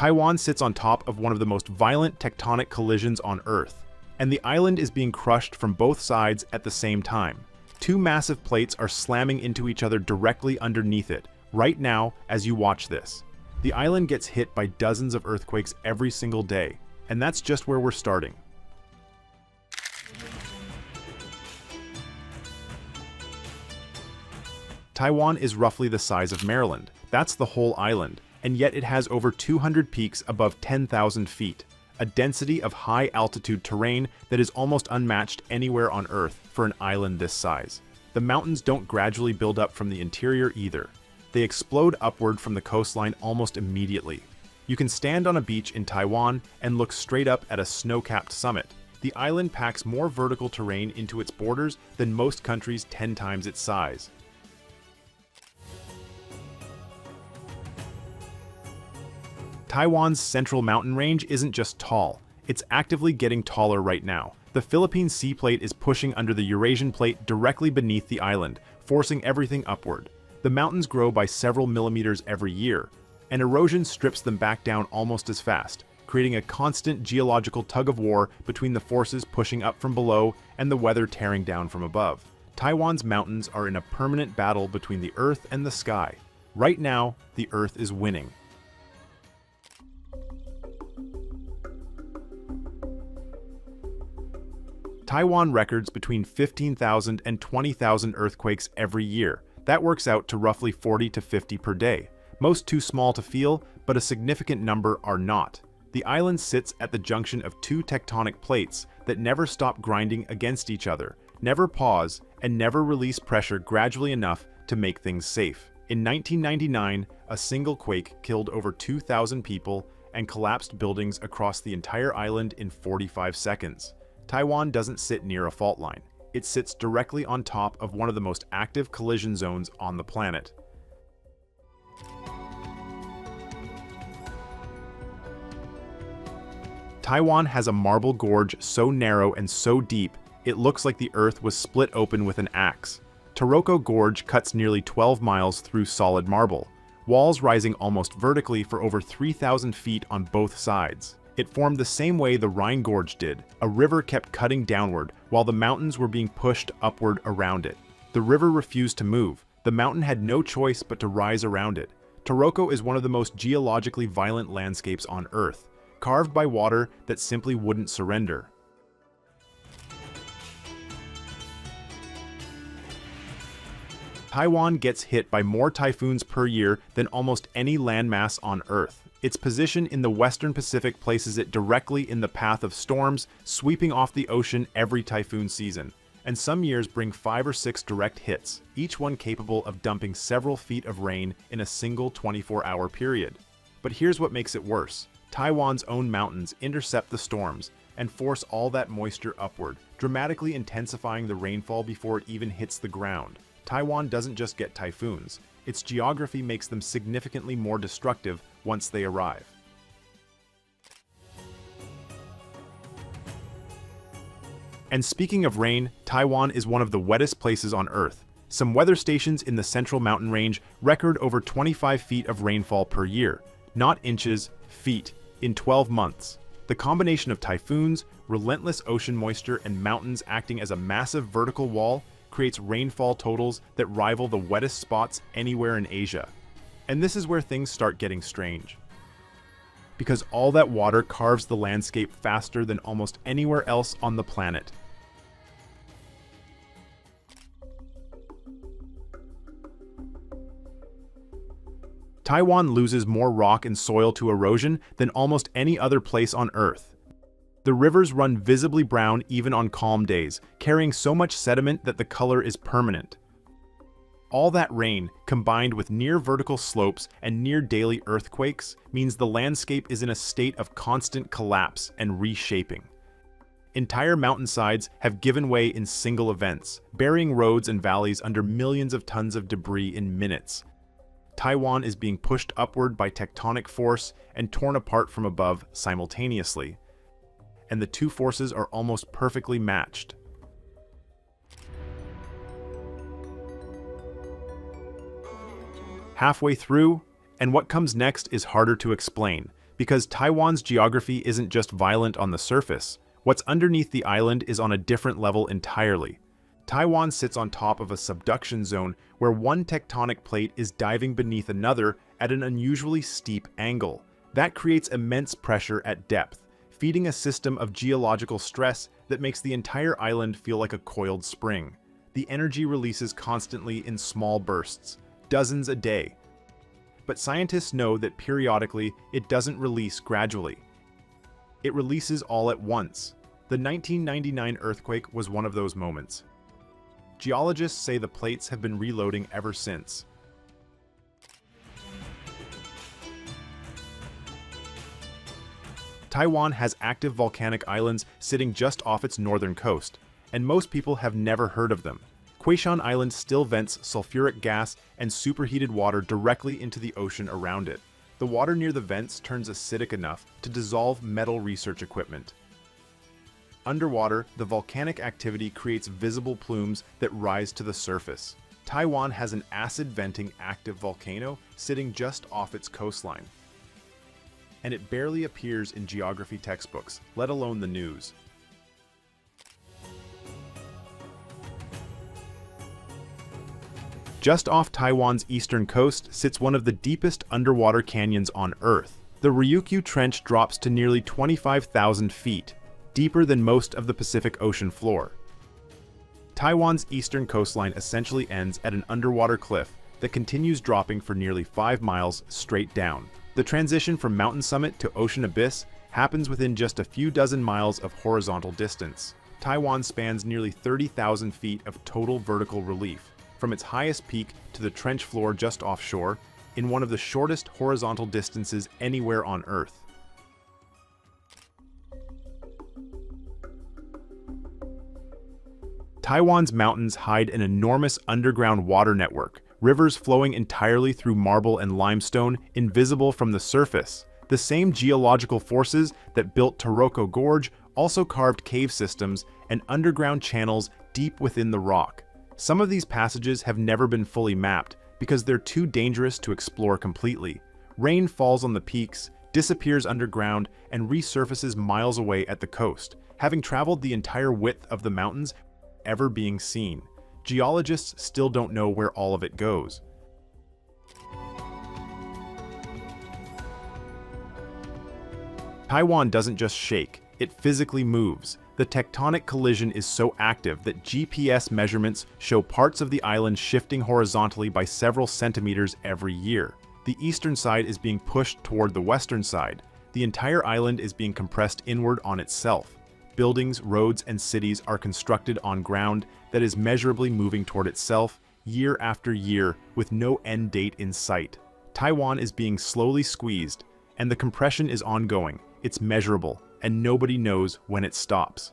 Taiwan sits on top of one of the most violent tectonic collisions on Earth, and the island is being crushed from both sides at the same time. Two massive plates are slamming into each other directly underneath it, right now as you watch this. The island gets hit by dozens of earthquakes every single day, and that's just where we're starting. Taiwan is roughly the size of Maryland. That's the whole island, and yet it has over 200 peaks above 10,000 feet, a density of high-altitude terrain that is almost unmatched anywhere on Earth for an island this size. The mountains don't gradually build up from the interior either. They explode upward from the coastline almost immediately. You can stand on a beach in Taiwan and look straight up at a snow-capped summit. The island packs more vertical terrain into its borders than most countries 10 times its size. Taiwan's central mountain range isn't just tall, it's actively getting taller right now. The Philippine Sea Plate is pushing under the Eurasian Plate directly beneath the island, forcing everything upward. The mountains grow by several millimeters every year, and erosion strips them back down almost as fast, creating a constant geological tug-of-war between the forces pushing up from below and the weather tearing down from above. Taiwan's mountains are in a permanent battle between the Earth and the sky. Right now, the Earth is winning. Taiwan records between 15,000 and 20,000 earthquakes every year. That works out to roughly 40 to 50 per day. Most too small to feel, but a significant number are not. The island sits at the junction of two tectonic plates that never stop grinding against each other, never pause, and never release pressure gradually enough to make things safe. In 1999, a single quake killed over 2,000 people and collapsed buildings across the entire island in 45 seconds. Taiwan doesn't sit near a fault line. It sits directly on top of one of the most active collision zones on the planet. Taiwan has a marble gorge so narrow and so deep, it looks like the Earth was split open with an axe. Taroko Gorge cuts nearly 12 miles through solid marble, walls rising almost vertically for over 3,000 feet on both sides. It formed the same way the Rhine Gorge did. A river kept cutting downward while the mountains were being pushed upward around it. The river refused to move. The mountain had no choice but to rise around it. Taroko is one of the most geologically violent landscapes on Earth, carved by water that simply wouldn't surrender. Taiwan gets hit by more typhoons per year than almost any landmass on Earth. Its position in the Western Pacific places it directly in the path of storms, sweeping off the ocean every typhoon season. And some years bring 5 or 6 direct hits, each one capable of dumping several feet of rain in a single 24-hour period. But here's what makes it worse. Taiwan's own mountains intercept the storms and force all that moisture upward, dramatically intensifying the rainfall before it even hits the ground. Taiwan doesn't just get typhoons. Its geography makes them significantly more destructive once they arrive. And speaking of rain, Taiwan is one of the wettest places on Earth. Some weather stations in the central mountain range record over 25 feet of rainfall per year, not inches, feet, in 12 months. The combination of typhoons, relentless ocean moisture, and mountains acting as a massive vertical wall creates rainfall totals that rival the wettest spots anywhere in Asia. And this is where things start getting strange. Because all that water carves the landscape faster than almost anywhere else on the planet. Taiwan loses more rock and soil to erosion than almost any other place on Earth. The rivers run visibly brown even on calm days, carrying so much sediment that the color is permanent. All that rain, combined with near-vertical slopes and near-daily earthquakes, means the landscape is in a state of constant collapse and reshaping. Entire mountainsides have given way in single events, burying roads and valleys under millions of tons of debris in minutes. Taiwan is being pushed upward by tectonic force and torn apart from above simultaneously. And the two forces are almost perfectly matched. Halfway through, and what comes next is harder to explain. because Taiwan's geography isn't just violent on the surface. What's underneath the island is on a different level entirely. Taiwan sits on top of a subduction zone where one tectonic plate is diving beneath another at an unusually steep angle. That creates immense pressure at depth, feeding a system of geological stress that makes the entire island feel like a coiled spring. The energy releases constantly in small bursts, dozens a day. But scientists know that periodically it doesn't release gradually. It releases all at once. The 1999 earthquake was one of those moments. Geologists say the plates have been reloading ever since. Taiwan has active volcanic islands sitting just off its northern coast, and most people have never heard of them. Quaishan Island still vents sulfuric gas and superheated water directly into the ocean around it. The water near the vents turns acidic enough to dissolve metal research equipment. Underwater, the volcanic activity creates visible plumes that rise to the surface. Taiwan has an acid-venting active volcano sitting just off its coastline. And it barely appears in geography textbooks, let alone the news. Just off Taiwan's eastern coast sits one of the deepest underwater canyons on Earth. The Ryukyu Trench drops to nearly 25,000 feet, deeper than most of the Pacific Ocean floor. Taiwan's eastern coastline essentially ends at an underwater cliff that continues dropping for nearly 5 miles straight down. The transition from mountain summit to ocean abyss happens within just a few dozen miles of horizontal distance. Taiwan spans nearly 30,000 feet of total vertical relief, from its highest peak to the trench floor just offshore, in one of the shortest horizontal distances anywhere on Earth. Taiwan's mountains hide an enormous underground water network, rivers flowing entirely through marble and limestone, invisible from the surface. The same geological forces that built Taroko Gorge also carved cave systems and underground channels deep within the rock. Some of these passages have never been fully mapped because they're too dangerous to explore completely. Rain falls on the peaks, disappears underground, and resurfaces miles away at the coast, having traveled the entire width of the mountains ever being seen. Geologists still don't know where all of it goes. Taiwan doesn't just shake, it physically moves. The tectonic collision is so active that GPS measurements show parts of the island shifting horizontally by several centimeters every year. The eastern side is being pushed toward the western side. The entire island is being compressed inward on itself. Buildings, roads, and cities are constructed on ground that is measurably moving toward itself year after year with no end date in sight. Taiwan is being slowly squeezed, and the compression is ongoing. It's measurable, and nobody knows when it stops.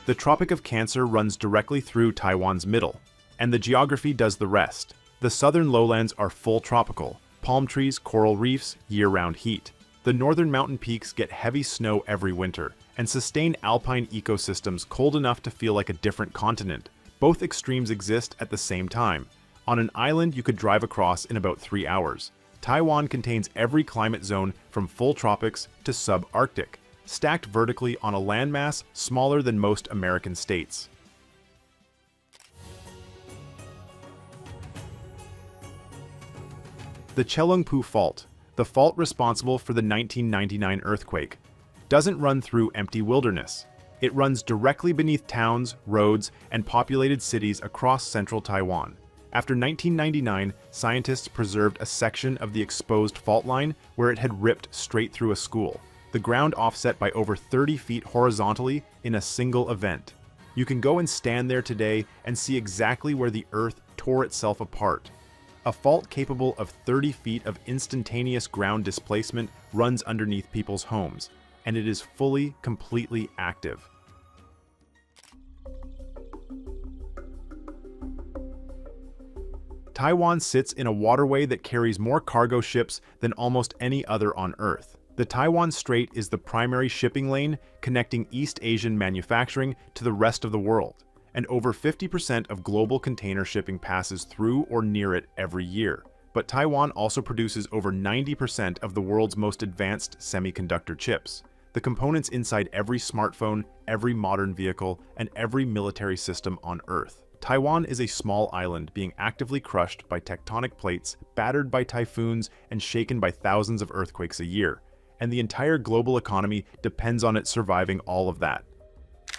The Tropic of Cancer runs directly through Taiwan's middle, and the geography does the rest. The southern lowlands are full tropical, palm trees, coral reefs, year-round heat. The northern mountain peaks get heavy snow every winter, and sustain alpine ecosystems cold enough to feel like a different continent. Both extremes exist at the same time. On an island you could drive across in about 3 hours. Taiwan contains every climate zone from full tropics to subarctic, stacked vertically on a landmass smaller than most American states. The Chelungpu Fault, the fault responsible for the 1999 earthquake, doesn't run through empty wilderness. It runs directly beneath towns, roads, and populated cities across central Taiwan. After 1999, scientists preserved a section of the exposed fault line where it had ripped straight through a school, the ground offset by over 30 feet horizontally in a single event. You can go and stand there today and see exactly where the earth tore itself apart. A fault capable of 30 feet of instantaneous ground displacement runs underneath people's homes, and it is fully, completely active. Taiwan sits in a waterway that carries more cargo ships than almost any other on Earth. The Taiwan Strait is the primary shipping lane connecting East Asian manufacturing to the rest of the world, and over 50% of global container shipping passes through or near it every year. But Taiwan also produces over 90% of the world's most advanced semiconductor chips, the components inside every smartphone, every modern vehicle, and every military system on Earth. Taiwan is a small island being actively crushed by tectonic plates, battered by typhoons, and shaken by thousands of earthquakes a year. And the entire global economy depends on it surviving all of that.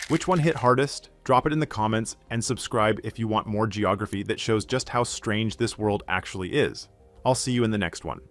Which one hit hardest? Drop it in the comments and subscribe if you want more geography that shows just how strange this world actually is. I'll see you in the next one.